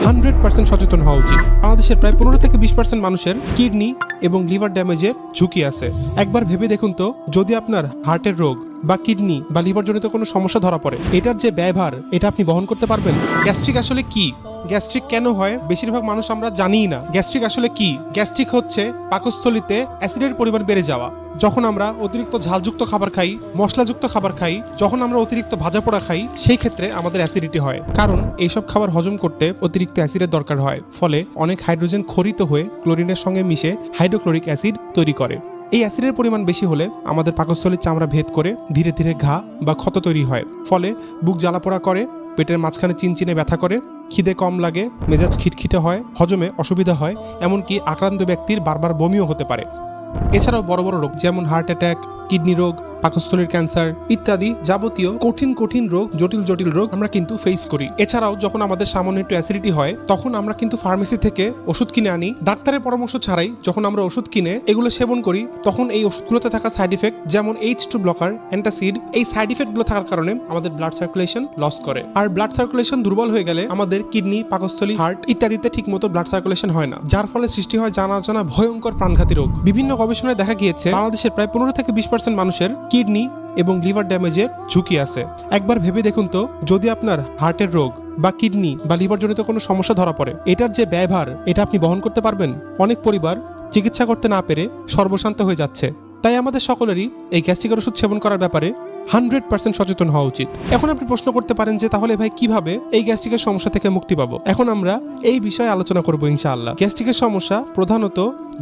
100% সচেতন হওয়া উচিত। বাংলাদেশের প্রায় 15 থেকে 20% মানুষের কিডনি এবং লিভার ড্যামেজের ঝুঁকি আছে। একবার ভেবে দেখুন তো, যদি আপনার হার্টের রোগ বা কিডনি বা লিভার জনিত কোনো সমস্যা ধরা পড়ে, এটার যে ব্যয়ভার এটা আপনি বহন করতে পারবেন? গ্যাস্ট্রিক আসলে কি? গ্যাস্ট্রিক কেন হয়? বেশিরভাগ মানুষ আমরা জানিই না। গ্যাস্ট্রিক আসলে কি? গ্যাস্ট্রিক হচ্ছে পাকস্থলীতে অ্যাসিডের পরিমাণ বেড়ে যাওয়া। যখন আমরা অতিরিক্ত ঝালযুক্ত খাবার খাই, মশলাযুক্ত খাবার খাই, যখন আমরা অতিরিক্ত ভাজা পোড়া খাই, সেই ক্ষেত্রে আমাদের অ্যাসিডিটি হয়। কারণ এইসব খাবার হজম করতে অতিরিক্ত অ্যাসিডের দরকার হয়। ফলে অনেক হাইড্রোজেন ক্ষরিত হয়ে ক্লোরিনের সঙ্গে মিশে হাইড্রোক্লোরিক অ্যাসিড তৈরি করে। এই অ্যাসিডের পরিমাণ বেশি হলে আমাদের পাকস্থলীর চামড়া ভেদ করে ধীরে ধীরে ঘা বা ক্ষত তৈরি হয়। ফলে বুক জ্বালাপোড়া করে, পেটের মাঝখানে চিনচিনে ব্যথা করে, খিদে কম লাগে, মেজাজ খিটখিটে হয়, হজমে অসুবিধা হয়, এমনকি আক্রান্ত ব্যক্তির বারবার বমিও হতে পারে। এছাড়াও বড় বড় রোগ যেমন হার্ট অ্যাটাক, কিডনি রোগ, পাকস্থলীর ক্যান্সার ইত্যাদি যাবতীয় কঠিন রোগ, জটিল রোগ আমরা কিন্তু ফেস করি। এছাড়াও যখন আমাদের সামান্য একটু অ্যাসিডিটি হয়, তখন আমরা কিন্তু ফার্মেসি থেকে ওষুধ কিনে আনি। ডাক্তারের পরামর্শ ছাড়াই যখন আমরা ওষুধ কিনে এগুলো সেবন করি, তখন এই ওষুধগুলোতে থাকা সাইড ইফেক্ট যেমন H2 ব্লকার, অ্যান্টাসিড, এই সাইড ইফেক্টগুলো থাকার কারণে আমাদের ব্লাড সার্কুলেশন লস করে। আর ব্লাড সার্কুলেশন দুর্বল হয়ে গেলে আমাদের কিডনি, পাকস্থলী, হার্ট ইত্যাদিতে ঠিকমতো ব্লাড সার্কুলেশন হয় না, যার ফলে সৃষ্টি হয় জানা অজানা ভয়ঙ্কর প্রাণঘাতী রোগ। বিভিন্ন গবেষণায় দেখা গিয়েছে বাংলাদেশের প্রায় 15 থেকে 20% মানুষের কিডনি এবং লিভার ড্যামেজের ঝুঁকি আছে। একবার ভেবে দেখুন তো, যদি আপনার হার্টের রোগ বা কিডনি বা লিভার জনিত কোনো সমস্যা ধরা পড়ে, এটার যে ব্যয়ভার এটা আপনি বহন করতে পারবেন? অনেক পরিবার চিকিৎসা করতে না পেরে সর্বশান্ত হয়ে যাচ্ছে। তাই আমাদের সকলেরই এই গ্যাস্ট্রিকের ওষুধ সেবন করার ব্যাপারে 100% সচেতন হওয়া উচিত। এখন আপনি প্রশ্ন করতে পারেন যে তাহলে ভাই কিভাবে এই গ্যাস্ট্রিকের সমস্যা থেকে মুক্তি পাবো? এখন আমরা এই বিষয়ে আলোচনা করবো ইনশাআল্লাহ। গ্যাস্ট্রিকের সমস্যা প্রধানত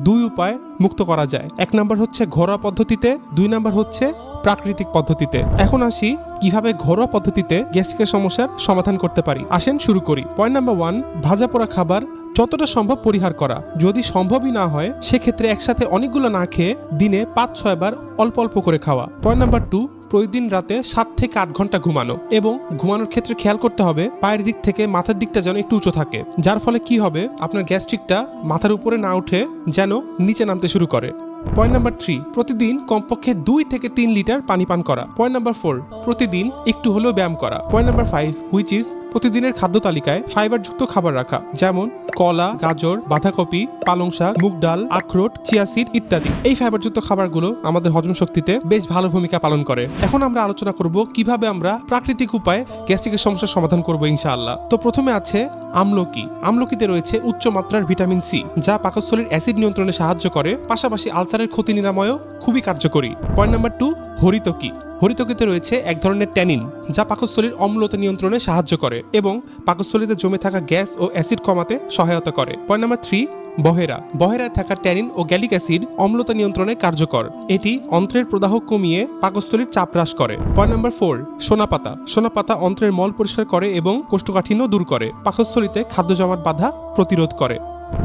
2 উপায় মুক্ত করা যায়। 1 নাম্বার হচ্ছে ঘরোয়া পদ্ধতিতে, 2 নাম্বার হচ্ছে প্রাকৃতিক পদ্ধতিতে। এখন আসি কিভাবে ঘরোয়া পদ্ধতিতে গ্যাস্ট্রিকের সমস্যার সমাধান করতে পারি। আসেন শুরু করি। পয়েন্ট নাম্বার 1, ভাজা পোড়া খাবার যতটা সম্ভব পরিহার করা। যদি সম্ভবই না হয় সেক্ষেত্রে একসাথে অনেকগুলো না খেয়ে দিনে 5-6 বার অল্প অল্প করে খাওয়া। পয়েন্ট নাম্বার 2, প্রতিদিন রাতে 7 থেকে 8 ঘন্টা ঘুমানো, এবং ঘুমানোর ক্ষেত্রে খেয়াল করতে হবে পায়ের দিক থেকে মাথার দিকটা যেন একটু উঁচু থাকে, যার ফলে কি হবে আপনার গ্যাস্ট্রিকটা মাথার উপরে না উঠে যেন নিচে নামতে শুরু করে। পয়েন্ট নাম্বার 3, প্রতিদিন কমপক্ষে 2 থেকে 3 লিটার পানি পান করা। পয়েন্ট নাম্বার 4, প্রতিদিন একটু হলেও ব্যায়াম করা। পয়েন্ট নাম্বার 5, হুইচ ইজ প্রতিদিনের খাদ্য তালিকায় ফাইবারযুক্ত খাবার রাখা, যেমন কলা, গাজর, বাঁধাকপি, পালং শাক, মুগ ডাল, আখরোট, চিয়া সিড ইত্যাদি। এই ফাইবারযুক্ত খাবারগুলো আমাদের হজম শক্তিতে বেশ ভালো ভূমিকা পালন করে। এখন আমরা আলোচনা করব কিভাবে আমরা প্রাকৃতিক উপায়ে গ্যাস্ট্রিকের সমস্যার সমাধান করব ইনশাআল্লাহ। তো প্রথমে আছে আমলকি। আমলকিতে রয়েছে উচ্চ মাত্রার ভিটামিন সি, যা পাকস্থলীর অ্যাসিড নিয়ন্ত্রণে সাহায্য করে, পাশাপাশি আলসারের ক্ষতি নিরাময়ও খুবই কার্যকরী। Point number 2, হরিতকি। হরিতকিতে রয়েছে এক ধরনের ট্যানিন, যা পাকস্থলীর অম্লতা নিয়ন্ত্রণে সাহায্য করে এবং পাকস্থলীতে জমে থাকা গ্যাস ও অ্যাসিড কমাতে সহায়তা করে। পয়েন্ট নাম্বার 3, বহেরা। বহেরায় থাকা ট্যানিন ও গ্যালিক অ্যাসিড অম্লতা নিয়ন্ত্রণে কার্যকর। এটি অন্ত্রের প্রদাহ কমিয়ে পাকস্থলীর চাপ হ্রাস করে। Point number 4, সোনাপাতা। সোনাপাতা অন্ত্রের মল পরিষ্কার করে এবং কোষ্ঠকাঠিন্য দূর করে, পাকস্থলীতে খাদ্য জমাট বাধা প্রতিরোধ করে।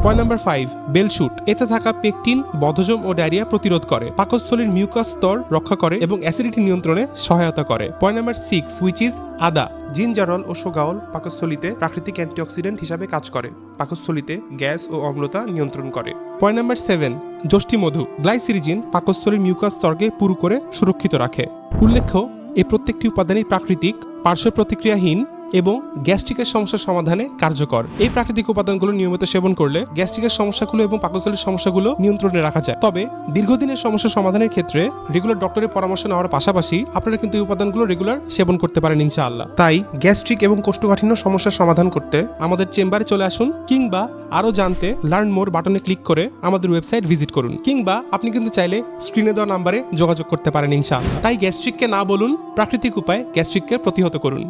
Point number 5, বেলশুট। এতে থাকা পেকটিন বদহজম ও ডায়রিয়া প্রতিরোধ করে, পাকস্থলীর মিউকাস স্তর রক্ষা করে এবং অ্যাসিডিটি নিয়ন্ত্রণে সহায়তা করে। পয়েন্ট নাম্বার 6, হুইচ ইজ আদা। জিঞ্জারল ও সোগাওল পাকস্থলীতে প্রাকৃতিক অ্যান্টিঅক্সিডেন্ট হিসাবে কাজ করে, পাকস্থলীতে গ্যাস ও অম্লতা নিয়ন্ত্রণ করে। Point number 7, যষ্টিমধু। গ্লাইসিরিজিন পাকস্থলীর মিউকাস স্তরকে পুরু করে সুরক্ষিত রাখে। উল্লেখ্য, এই প্রত্যেকটি উপাদানই প্রাকৃতিক, পার্শ্ব প্রতিক্রিয়াহীন এবং গ্যাস্ট্রিকের সমস্যার সমাধানে কার্যকর। এই প্রাকৃতিক উপাদানগুলো নিয়মিত সেবন করলে গ্যাস্ট্রিকের সমস্যাগুলো এবং পাকস্থলীর সমস্যাগুলো নিয়ন্ত্রণে রাখা যায়। তবে দীর্ঘদিনের সমস্যা সমাধানের ক্ষেত্রে রেগুলার ডক্টরের পরামর্শ নেওয়ার পাশাপাশি আপনারা কিন্তু এই উপাদানগুলো রেগুলার সেবন করতে পারেন ইনশাআল্লাহ। তাই গ্যাস্ট্রিক এবং কোষ্ঠকাঠিন্য সমস্যার সমাধান করতে আমাদের চেম্বারে চলে আসুন, কিংবা আরো জানতে লার্ন মোর বাটনে ক্লিক করে আমাদের ওয়েবসাইট ভিজিট করুন, কিংবা আপনি কিন্তু চাইলে স্ক্রিনে দেওয়া নাম্বারে যোগাযোগ করতে পারেন ইনশাআল্লাহ। তাই গ্যাস্ট্রিককে না বলুন, প্রাকৃতিক উপায়ে গ্যাস্ট্রিককে প্রতিহত করুন।